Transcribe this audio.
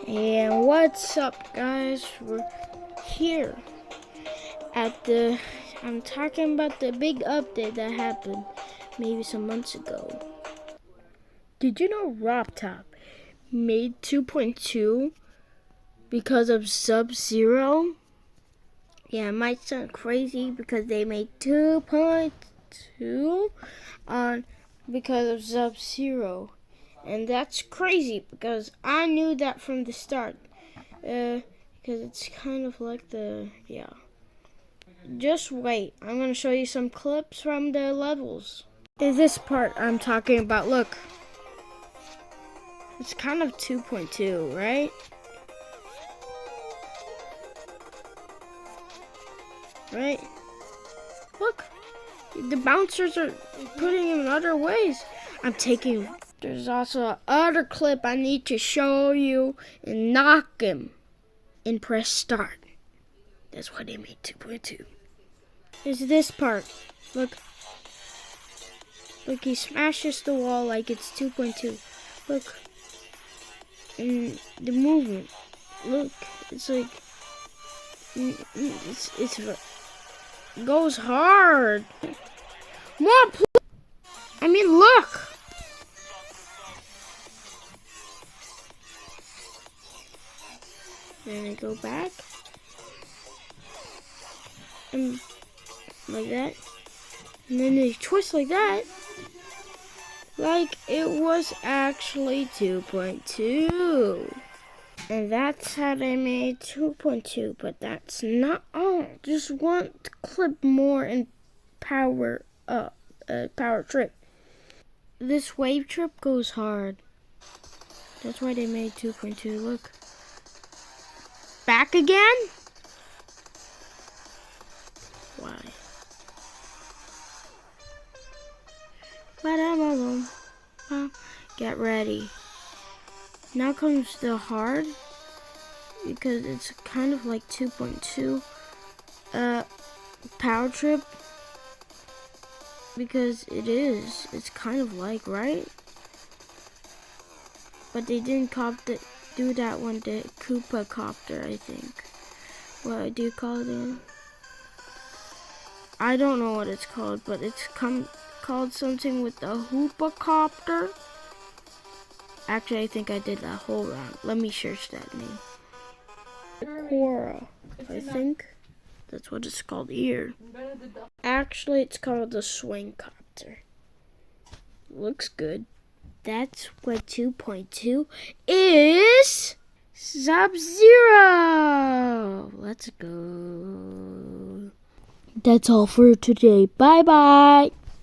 And what's up, guys? We're here at I'm talking about the big update that happened maybe some months ago. Did you know RobTop made 2.2 because of Sub-Zero? Yeah, it might sound crazy because they made 2.2 on because of Sub-Zero. And that's crazy because I knew that from the start. Because it's kind of like Just wait. I'm going to show you some clips from the levels. Is this part I'm talking about. Look. It's kind of 2.2, right? Right? Look. The bouncers are putting him in other ways. There's also another clip I need to show you and knock him and press start. That's why they made 2.2. Is this part. Look. Look, he smashes the wall like it's 2.2. Look. And the movement. Look. It's like. It goes hard. More. Look. Then I go back. And like that. And then they twist like that. Like it was actually 2.2. And that's how they made 2.2. But that's not all. Just one clip more and power trip. This wave trip goes hard. That's why they made 2.2. Look. Back again? Why? Get ready. Now comes the hard, because it's kind of like 2.2 power trip, because it's kind of like, right? But they didn't do that one, the Koopa Copter, I think. What do you call it again? I don't know what it's called, but it's called something with the Hoopa Copter. Actually, I think I did that whole round. Let me search that name. Cora, I think. That's what it's called here. Actually, it's called the Swing Copter. Looks good. That's what 2.2 is. Sub-Zero. Let's go. That's all for today. Bye-bye.